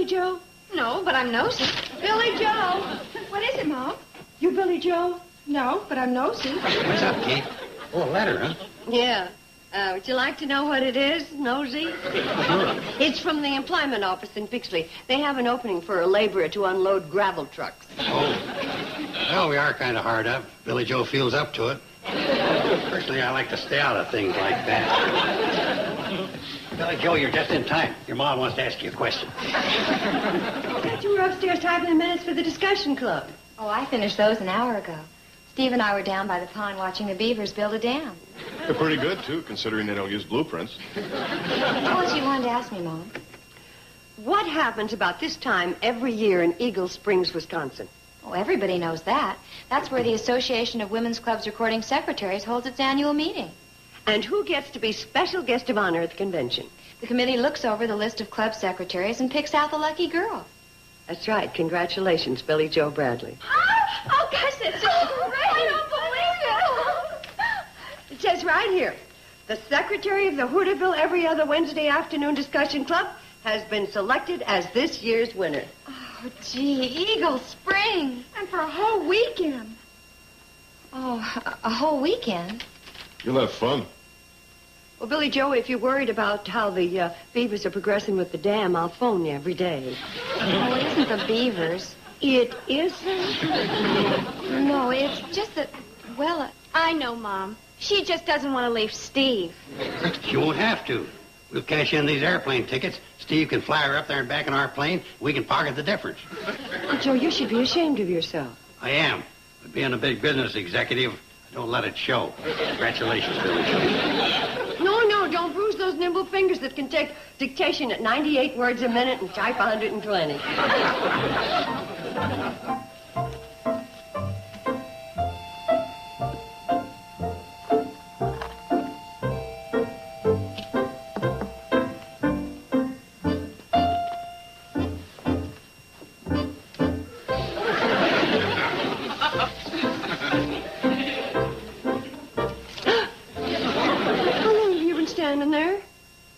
Billy Joe? No, but I'm nosy. Billy Joe! What is it, Mom? You Billy Joe? No, but I'm nosy. What's up, Kate? Oh, a letter, huh? Yeah. Would you like to know what it is, Nosy? Sure. It's from the employment office in Bixley. They have an opening for a laborer to unload gravel trucks. Oh. Well, we are kind of hard up. Billy Joe feels up to it. Personally, I like to stay out of things like that. Billy Joe, you're just in time. Your mom wants to ask you a question. I thought you were upstairs typing the minutes for the discussion club. Oh, I finished those an hour ago. Steve and I were down by the pond watching the beavers build a dam. They're pretty good, too, considering they don't use blueprints. What was you wanted to ask me, Mom? What happens about this time every year in Eagle Springs, Wisconsin? Oh, everybody knows that. That's where the Association of Women's Clubs Recording Secretaries holds its annual meeting. And who gets to be special guest of honor at the convention? The committee looks over the list of club secretaries and picks out the lucky girl. That's right. Congratulations, Billy Joe Bradley. Oh, gosh, that's just great. I don't believe it. It says right here, the secretary of the Hooterville Every Other Wednesday Afternoon Discussion Club has been selected as this year's winner. Oh, gee, Eagle Spring. And for a whole weekend. Oh, a whole weekend? You'll have fun. Well, Billy Joe, if you're worried about how the beavers are progressing with the dam, I'll phone you every day. Oh, it isn't the beavers. It isn't? No, it's just that, well, I know, Mom. She just doesn't want to leave Steve. She won't have to. We'll cash in these airplane tickets. Steve can fly her up there and back in our plane. We can pocket the difference. Oh, Joe, you should be ashamed of yourself. I am. But being a big business executive, I don't let it show. Congratulations, Billy Joe. No, don't bruise those nimble fingers that can take dictation at 98 words a minute and type 120.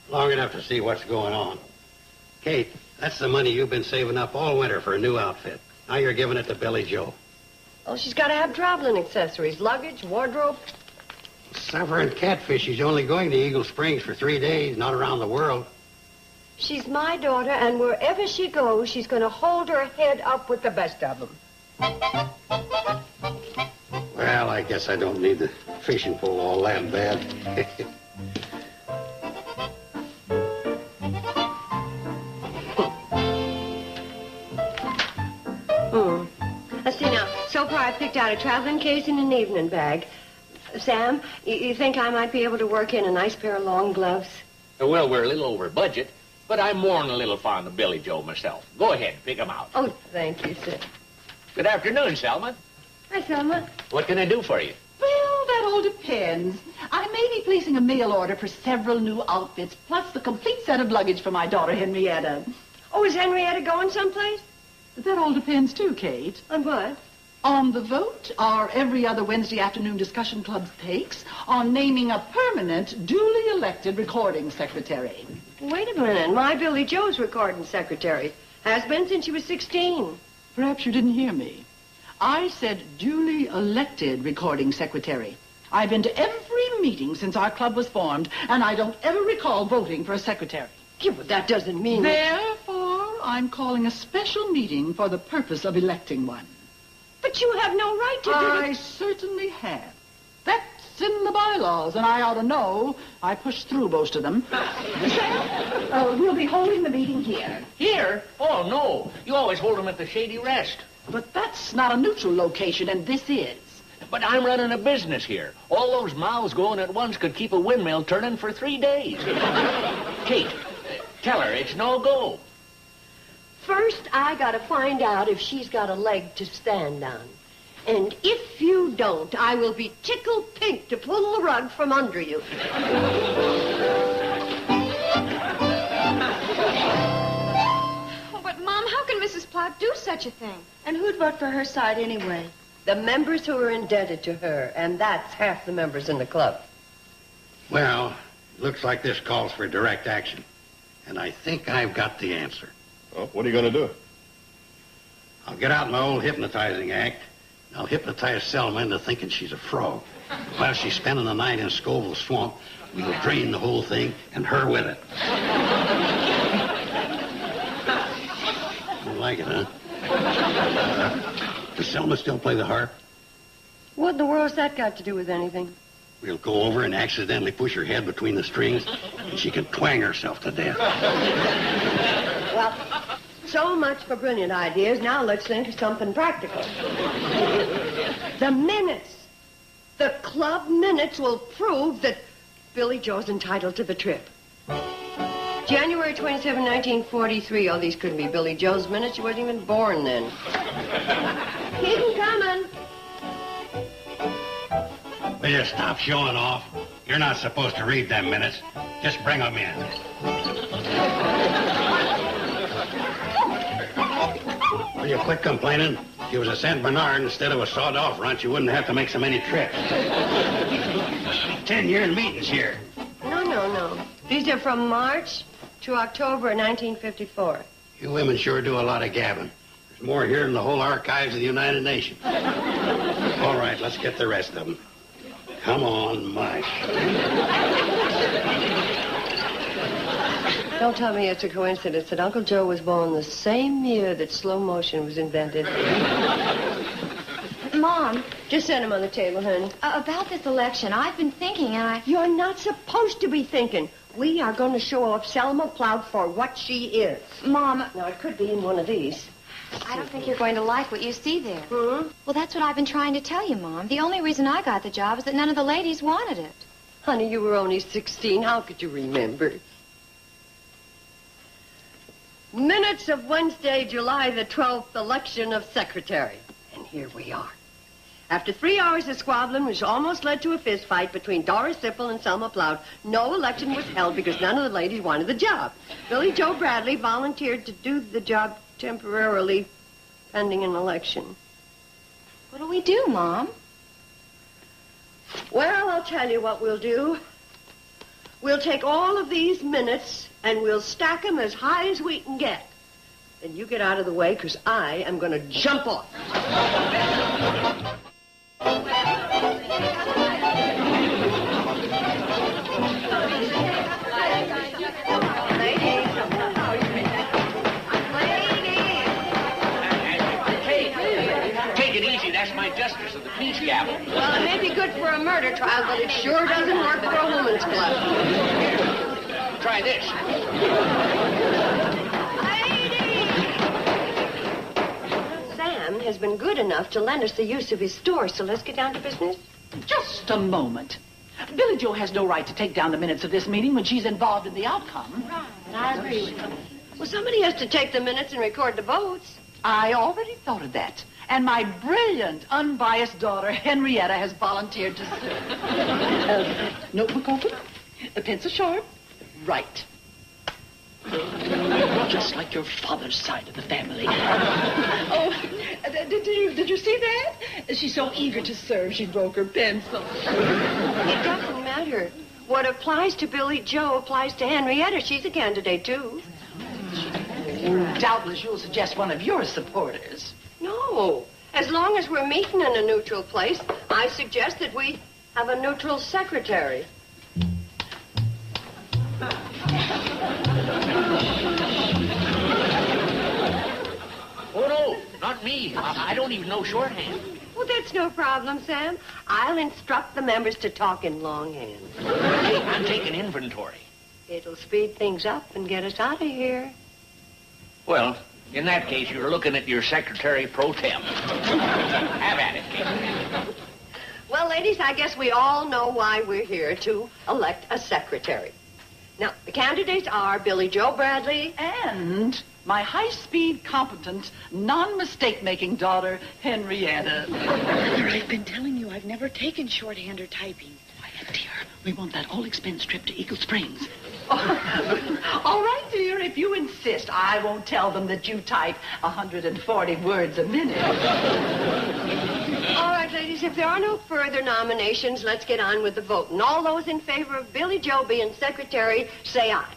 Long enough to see what's going on. Kate, that's the money you've been saving up all winter for a new outfit. Now you're giving it to Billy Joe. Well, she's got to have traveling accessories, luggage, wardrobe. Suffering catfish. She's only going to Eagle Springs for 3 days, not around the world. She's my daughter, and wherever she goes, she's going to hold her head up with the best of them. Well, I guess I don't need the fishing pole all that bad. Let's see now. So far, I picked out a traveling case and an evening bag. Sam, you think I might be able to work in a nice pair of long gloves? Well, we're a little over budget, but I'm more than a little fond of Billy Joe myself. Go ahead, pick 'em out. Oh, thank you, sir. Good afternoon, Selma. Hi, Selma. What can I do for you? Well, that all depends. I may be placing a mail order for several new outfits, plus the complete set of luggage for my daughter, Henrietta. Oh, is Henrietta going someplace? That all depends, too, Kate. On what? On the vote our every other Wednesday afternoon discussion club takes on naming a permanent, duly elected recording secretary. Wait a minute. My Billy Joe's recording secretary. Has been since she was 16. Perhaps you didn't hear me. I said duly elected recording secretary. I've been to every meeting since our club was formed, and I don't ever recall voting for a secretary. Yeah, but that doesn't mean... Therefore, I'm calling a special meeting for the purpose of electing one. But you have no right to do I certainly have. That's in the bylaws, and I ought to know. I pushed through most of them. Sam, we'll be holding the meeting here. Here? Oh, no. You always hold them at the Shady Rest. But that's not a neutral location, and this is. But I'm running a business here. All those mouths going at once could keep a windmill turning for 3 days. Kate, tell her it's no go. First, I gotta find out if she's got a leg to stand on. And if you don't, I will be tickled pink to pull the rug from under you. Oh, but, Mom, how can Mrs. Platt do such a thing? And who'd vote for her side anyway? The members who are indebted to her, and that's half the members in the club. Well, looks like this calls for direct action. And I think I've got the answer. Well, what are you going to do? I'll get out my old hypnotizing act. I'll hypnotize Selma into thinking she's a frog. While she's spending the night in Scoville Swamp, we'll drain the whole thing and her with it. You like it, huh? Does Selma still play the harp? What in the world's that got to do with anything? We'll go over and accidentally push her head between the strings, and she can twang herself to death. Well, so much for brilliant ideas. Now let's think of something practical. The minutes. The club minutes will prove that Billy Joe's entitled to the trip. January 27, 1943. Oh, these couldn't be Billy Joe's minutes. She wasn't even born then. Keep 'em coming. Will you stop showing off? You're not supposed to read them minutes. Just bring them in. Will you quit complaining? If you was a St. Bernard instead of a sawed-off ranch, you wouldn't have to make so many trips. 10-year meetings here. No. These are from March to October 1954. You women sure do a lot of gabbing. There's more here than the whole archives of the United Nations. All right, let's get the rest of them. Come on, Mike. Don't tell me it's a coincidence that Uncle Joe was born the same year that slow motion was invented. Mom, Just set him on the table, honey. about this election, I've been thinking, and I... You're not supposed to be thinking. We are going to show off Selma Plout for what she is. Mom, Now, it could be in one of these. I don't think you're going to like what you see there. Hmm? Well, that's what I've been trying to tell you, Mom. The only reason I got the job is that none of the ladies wanted it. Honey, you were only 16. How could you remember? Minutes of Wednesday, July the 12th, election of secretary. And here we are. After 3 hours of squabbling, which almost led to a fist fight between Doris Sipple and Selma Plout, no election was held because none of the ladies wanted the job. Billy Joe Bradley volunteered to do the job temporarily, pending an election. What do we do, Mom? Well, I'll tell you what we'll do. We'll take all of these minutes and we'll stack them as high as we can get. Then you get out of the way, because I am going to jump off. Take it easy. That's my justice of the peachy apple. Well, it may be good for a murder trial, but it sure doesn't work for a woman's club. Try this. Sam has been good enough to lend us the use of his store, so let's get down to business. Just a moment. Billy Joe has no right to take down the minutes of this meeting when she's involved in the outcome. I agree with you. Well, somebody has to take the minutes and record the votes. I already thought of that. And my brilliant, unbiased daughter, Henrietta, has volunteered to serve. Notebook open, a pencil sharp, right. Just like your father's side of the family. Oh, did you see that? She's so eager to serve, she broke her pencil. It doesn't matter. What applies to Billy Joe applies to Henrietta. She's a candidate, too. Doubtless you'll suggest one of your supporters. No. As long as we're meeting in a neutral place, I suggest that we have a neutral secretary. Oh, no, not me. I don't even know shorthand. Well, that's no problem, Sam. I'll instruct the members to talk in longhand. Hey, I'm taking inventory. It'll speed things up and get us out of here. Well, in that case, you're looking at your secretary pro tem. Have at it, Kate. Well, ladies, I guess we all know why we're here, to elect a secretary. Now, the candidates are Billy Joe Bradley. And my high-speed, competent, non-mistake-making daughter, Henrietta. Mother, I've been telling you I've never taken shorthand or typing. Quiet, dear. We want that all-expense trip to Eagle Springs. All right, dear, if you insist, I won't tell them that you type 140 words a minute. All right, ladies, if there are no further nominations, let's get on with the vote. And all those in favor of Billy Joe being secretary, say aye.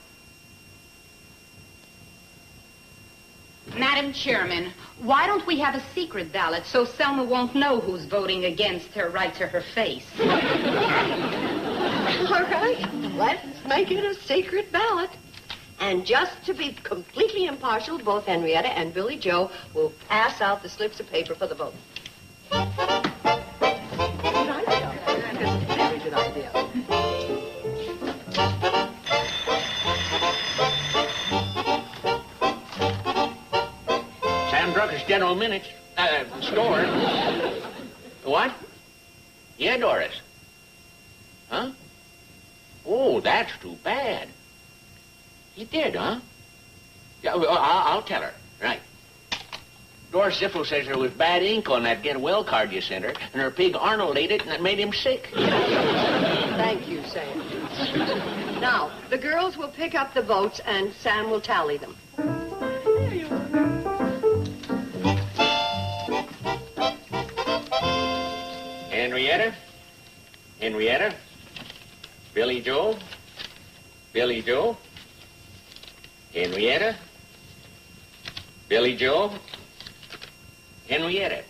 Madam Chairman, why don't we have a secret ballot so Selma won't know who's voting against her right to her face? All right, let's make it a secret ballot. And just to be completely impartial, both Henrietta and Billy Joe will pass out the slips of paper for the vote. Good idea. That's a very good idea. Sam Drucker's General Minutes. Store. What? Yeah, Doris. Huh? Oh, that's too bad. He did, huh? Yeah, I'll tell her. Right. Doris Ziffel says there was bad ink on that get well card you sent her, and her pig Arnold ate it, and it made him sick. Thank you, Sam. Now, the girls will pick up the votes, and Sam will tally them. Henrietta? Henrietta? Billy Joe? Billy Joe? Henrietta? Billy Joe? Henrietta.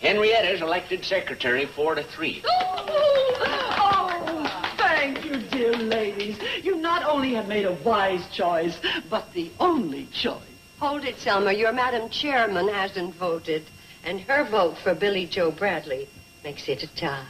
Henrietta's elected secretary 4-3. Oh, thank you, dear ladies. You not only have made a wise choice, but the only choice. Hold it, Selma. Your Madam Chairman hasn't voted, and her vote for Billy Joe Bradley makes it a tie.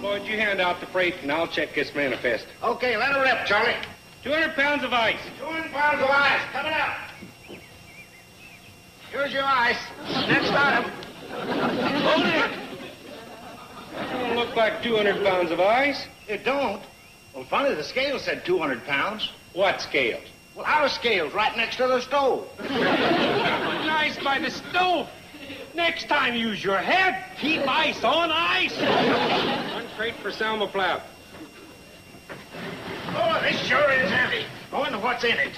Lloyd, you hand out the freight, and I'll check this manifest. Okay, let her rip, Charlie. 200 pounds of ice. 200 pounds of ice. Coming up. Here's your ice. Next item. Hold it. That don't look like 200 pounds of ice. It don't. Well, funny, the scale said 200 pounds. What scales? Well, our scale's right next to the stove. Ice by the stove. Next time, use your head. Keep ice on ice. One crate for Selma Platt. Oh, this sure is heavy. I wonder what's in it.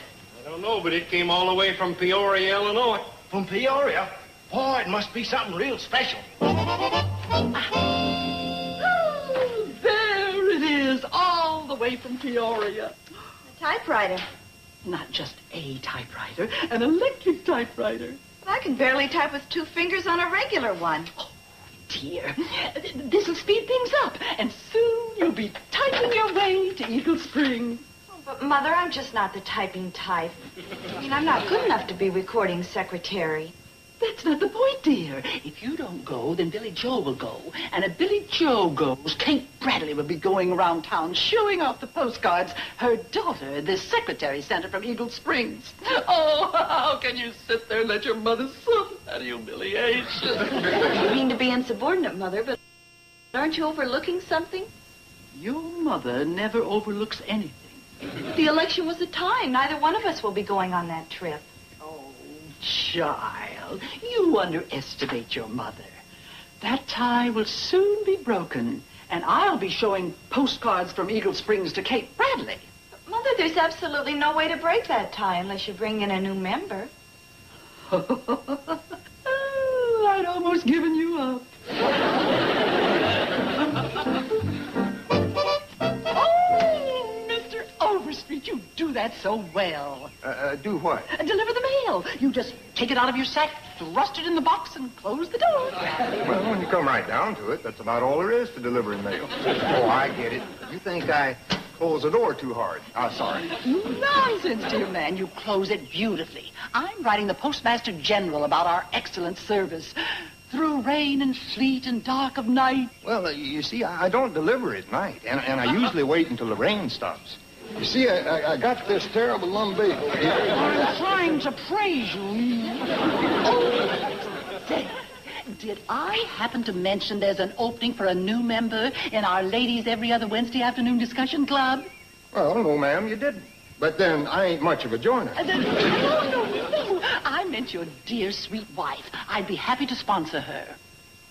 I don't know, but it came all the way from Peoria, Illinois. From Peoria? Boy, it must be something real special. Oh, there it is, all the way from Peoria. A typewriter. Not just a typewriter, an electric typewriter. I can barely type with 2 fingers on a regular one. Oh, dear. This'll speed things up, and soon you'll be typing your way to Eagle Springs. Oh, but, Mother, I'm just not the typing type. I mean, I'm not good enough to be recording secretary. That's not the point, dear. If you don't go, then Billy Joe will go. And if Billy Joe goes, Kate Bradley will be going around town showing off the postcards her daughter, the secretary, sent her from Eagle Springs. Oh, how can you sit there and let your mother suffer that humiliation? You mean to be insubordinate, Mother, but aren't you overlooking something? Your mother never overlooks anything. The election was a tie. Neither one of us will be going on that trip. Child, you underestimate your mother. That tie will soon be broken, and I'll be showing postcards from Eagle Springs to Kate Bradley. But, Mother, there's absolutely no way to break that tie unless you bring in a new member. Oh, I'd almost given you up. Oh, Mr. Overstreet, you do that so well. Do what? Deliver the mail. You just take it out of your sack, thrust it in the box, and close the door. Well, when you come right down to it, that's about all there is to delivering mail. Oh, I get it. You think I close the door too hard. Oh, sorry. Nonsense, dear man. You close it beautifully. I'm writing the Postmaster General about our excellent service. Through rain and sleet and dark of night. Well, you see, I don't deliver at night, and I usually wait until the rain stops. You see, I got this terrible lumbago here. I'm trying to praise you. Oh, say, did I happen to mention there's an opening for a new member in our Ladies Every Other Wednesday Afternoon Discussion Club? Well, no, ma'am, you didn't. But then I ain't much of a joiner. No. I meant your dear, sweet wife. I'd be happy to sponsor her.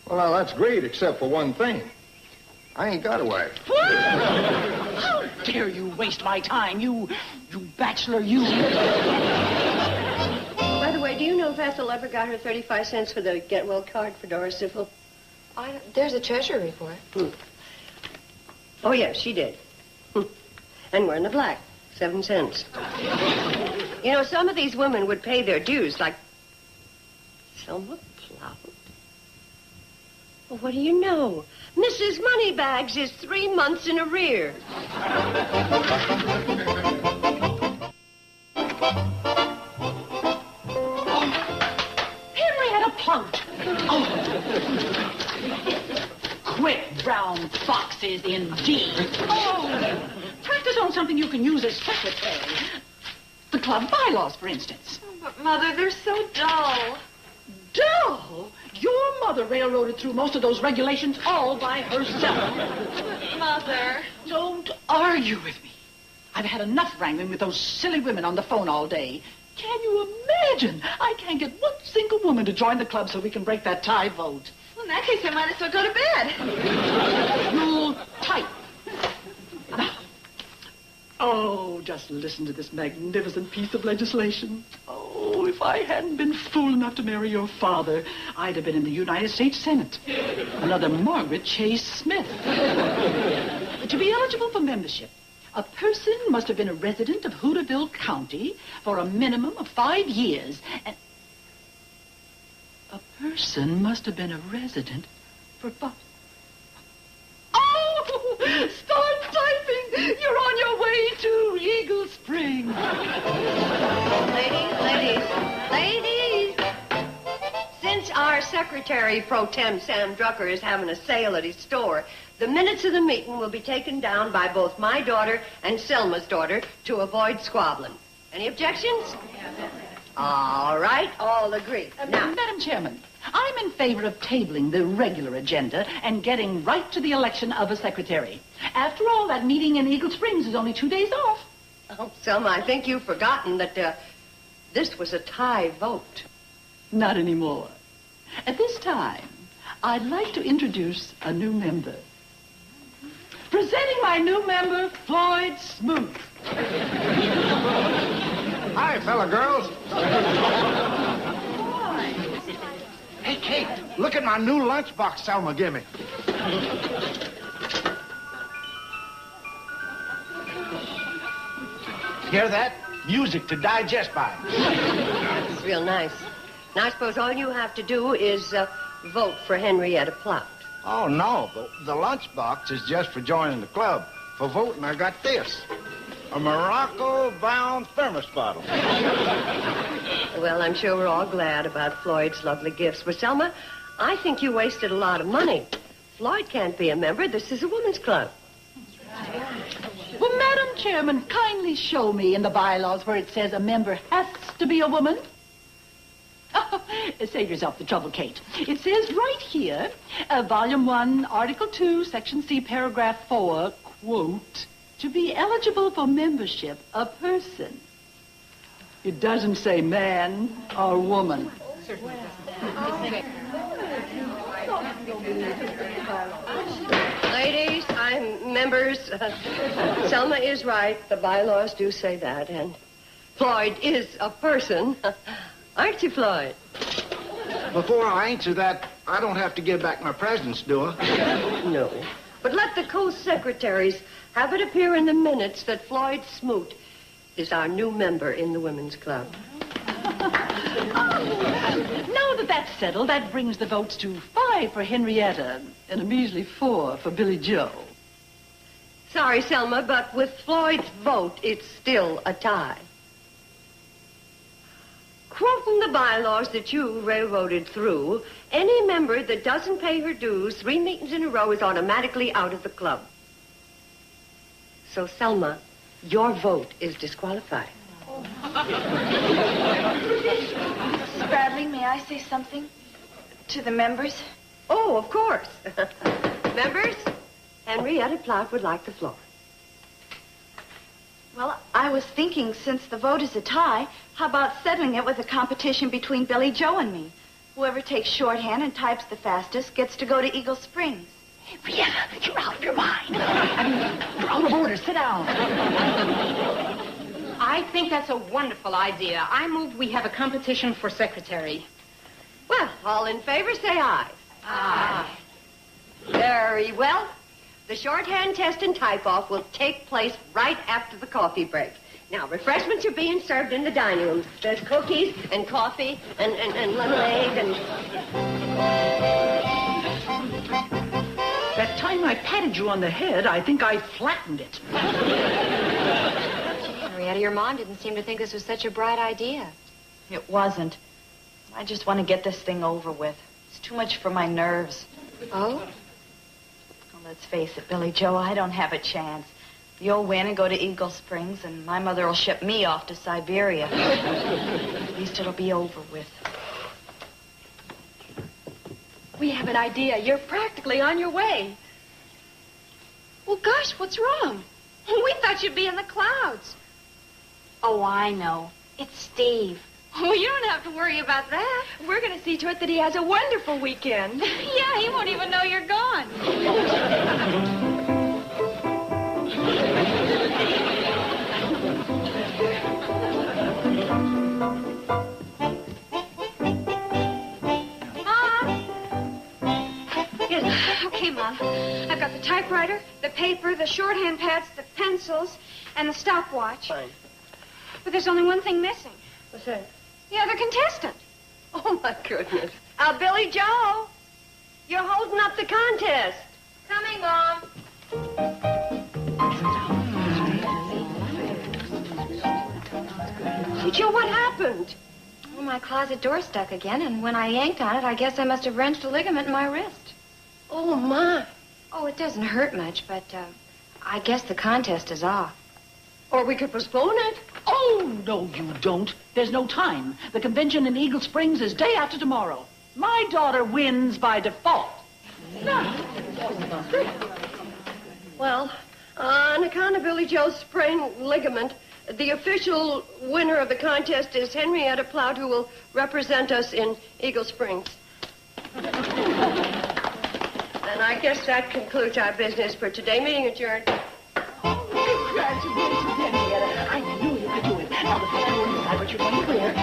Well, now, that's great, except for one thing. I ain't got a wife. How dare you waste my time, you bachelor, you. By the way, do you know if Ethel ever got her 35 cents for the get well card for Doris Siffel? There's a treasury report. Oh, yes, she did. And we're in the black. 7 cents. You know, some of these women would pay their dues, like Selma Plout. Well, what do you know? Mrs. Moneybags is 3 months in arrears. Henrietta Plout. Oh. Quick brown foxes, indeed. Oh, practice on something you can use as secretary. The club bylaws, for instance. Oh, but, Mother, they're so dull. Dull? Your mother railroaded through most of those regulations all by herself. But, Mother... Don't argue with me. I've had enough wrangling with those silly women on the phone all day. Can you imagine? I can't get one single woman to join the club so we can break that tie vote. Well, in that case, I might as well go to bed. You'll type. Now, oh, just listen to this magnificent piece of legislation. Oh, if I hadn't been fool enough to marry your father, I'd have been in the United States Senate. Another Margaret Chase Smith. To be eligible for membership, a person must have been a resident of Hooterville County for a minimum of 5 years, and a person must have been a resident for 5... Oh! Start typing! You're on your way to Eagle Spring. Ladies! Since our secretary pro tem, Sam Drucker, is having a sale at his store, the minutes of the meeting will be taken down by both my daughter and Selma's daughter to avoid squabbling. Any objections? All right, all agree. Now, Madam Chairman, I'm in favor of tabling the regular agenda and getting right to the election of a secretary. After all, that meeting in Eagle Springs is only 2 days off. oh, Selma, I think you've forgotten that this was a tie vote. Not anymore. At this time, I'd like to introduce a new member. Presenting my new member, Floyd Smoot. Hi, fella girls. Hi. Hey, Kate, look at my new lunchbox Selma gave me. Hear that? Music to digest by. It's real nice. Now, I suppose all you have to do is vote for Henrietta Plout. Oh, no. The lunchbox is just for joining the club. For voting, I got this. A Morocco-bound thermos bottle. Well, I'm sure we're all glad about Floyd's lovely gifts. But, Selma, I think you wasted a lot of money. Floyd can't be a member. This is a women's club. Well, Madam Chairman, kindly show me in the bylaws where it says a member has to be a woman. Save yourself the trouble, Kate. It says right here, Volume 1, Article 2, Section C, Paragraph 4, quote, to be eligible for membership, a person. It doesn't say man or woman. Ladies, members, Selma is right. The bylaws do say that. And Floyd is a person. Aren't you, Floyd? Before I answer that, I don't have to give back my presents, do I? No. But let the co-secretaries have it appear in the minutes that Floyd Smoot is our new member in the Women's Club. Now that that's settled, that brings the votes to 5 for Henrietta and a measly 4 for Billy Joe. Sorry, Selma, but with Floyd's vote, it's still a tie. Quoting the bylaws that you railroaded through, any member that doesn't pay her dues 3 meetings in a row is automatically out of the club. So, Selma, your vote is disqualified. Mrs. Bradley, may I say something to the members? Oh, of course. Members, Henrietta Plout would like the floor. Well, I was thinking, since the vote is a tie, how about settling it with a competition between Billy Joe and me? Whoever takes shorthand and types the fastest gets to go to Eagle Springs. Vienna, you're out of your mind. I mean, you're out of order. Sit down. I think that's a wonderful idea. I move we have a competition for secretary. Well, all in favor, say aye. Aye. Very well. The shorthand test and type-off will take place right after the coffee break. Now, refreshments are being served in the dining room. There's cookies and coffee and lemonade and... That time I patted you on the head, I think I flattened it. Henrietta, your mom didn't seem to think this was such a bright idea. It wasn't. I just want to get this thing over with. It's too much for my nerves. Oh? Well, let's face it, Billy Joe, I don't have a chance. You'll win and go to Eagle Springs, and my mother will ship me off to Siberia. At least it'll be over with. We have an idea. You're practically on your way. Well, gosh, what's wrong? We thought you'd be in the clouds. Oh, I know. It's Steve. Oh, you don't have to worry about that. We're going to see to it that he has a wonderful weekend. Yeah, he won't even know you're gone. Okay, Mom. I've got the typewriter, the paper, the shorthand pads, the pencils, and the stopwatch. Fine. But there's only one thing missing. What's that? The other contestant. Oh, my goodness. Billy Joe, you're holding up the contest. Coming, Mom. Hey, Joe, what happened? Well, my closet door stuck again, and when I yanked on it, I guess I must have wrenched a ligament in my wrist. Oh, my. Oh, it doesn't hurt much, but I guess the contest is off. Or we could postpone it. Oh, no, you don't. There's no time. The convention in Eagle Springs is day after tomorrow. My daughter wins by default. Well, on account of Billy Joe's sprained ligament, the official winner of the contest is Henrietta Plout, who will represent us in Eagle Springs. And I guess that concludes our business for today. Meeting adjourned. Congratulations, Henrietta. I knew you could do it. Now, the first one decide what you're going to wear.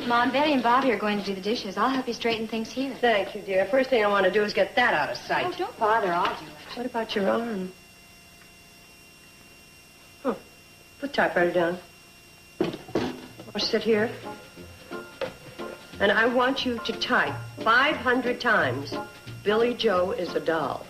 Mom, Betty and Bobby are going to do the dishes. I'll help you straighten things here. Thank you, dear. First thing I want to do is get that out of sight. Oh, don't bother. I'll do it. What about your arm? Put the typewriter down. Or sit here. And I want you to type 500 times, Billy Joe is a doll.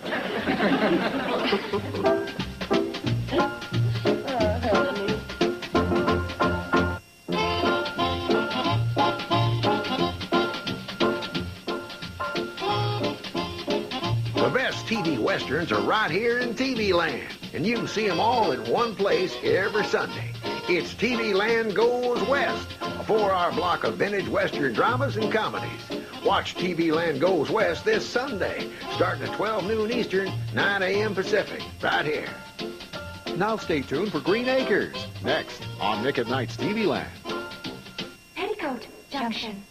The best TV westerns are right here in TV Land, and you can see them all in one place every Sunday. It's TV Land Goes West, a 4-hour block of vintage western dramas and comedies. Watch TV Land Goes West this Sunday, starting at 12 noon Eastern, 9 a.m. Pacific, right here. Now stay tuned for Green Acres, next on Nick at Night's TV Land. Petticoat Junction.